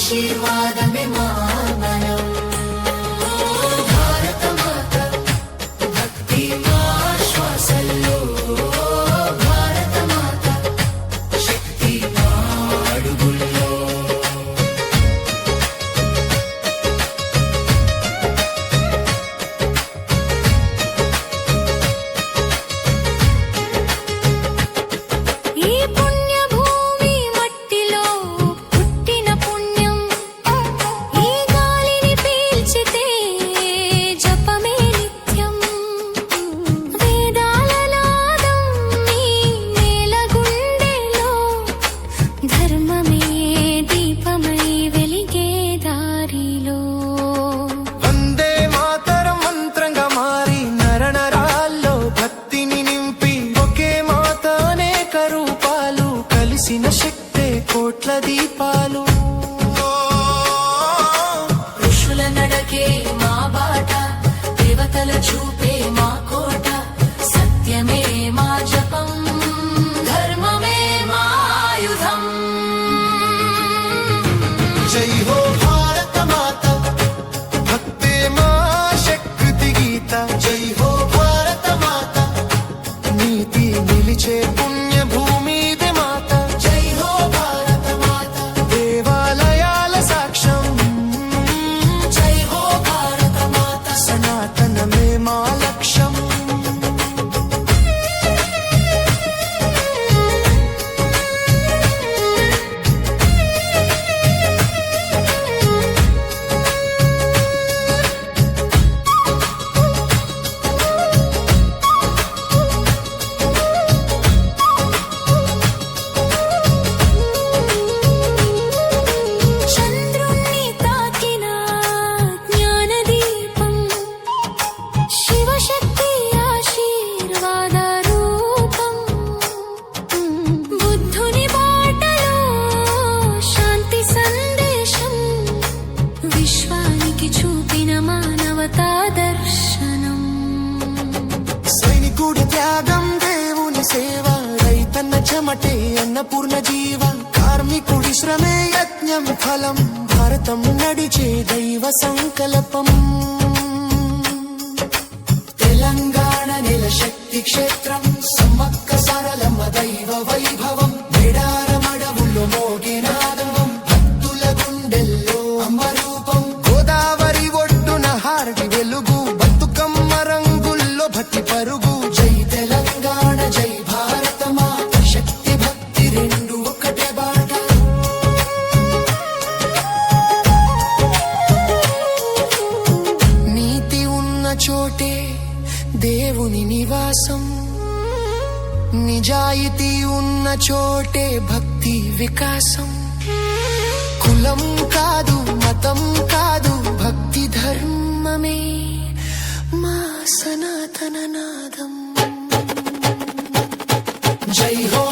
ఆశీర్వాదమే మా బలం భారత మాత భక్తి మా శ్వాసల్లో భారత మాత శక్తి మా అడుగుల్లో శక్తే కోట్ల దీపాలు ఋషుల నడకే మా బాట దేవతల చూపే మా కోట సత్యమే మా జపం ధర్మమే మా ఆయుధం జై హో భారత మాత భక్తే మా శక్తి గీత జై హో భారత మాత నీతి నిలిచే పుణ్య భూమి చెమటే అన్నపూర్ణ జీవ కార్మికుడి శ్రమే యజ్ఞం ఫలం భారతం నడిచే దైవ సంకల్పం తెలంగాణ నెల శక్తి క్షేత్రం సమ్మక్క సరళమ్మ దైవ వైభవం మేడారమడవుల్లో మోగినాదవం భక్తుల గుండెల్లో అమరూపం గోదావరి ఒడ్డున హారతి వెలుగు బతుకమ్మ రంగుల్లో భక్తి పరుగు జై తెలంగాణ జై చోటే దేవుని నివాసం నిజాయితీ ఉన్న చోటే భక్తి వికాసం కులం కాదు మతం కాదు భక్తి ధర్మమే మా సనాతన నాదం జై హో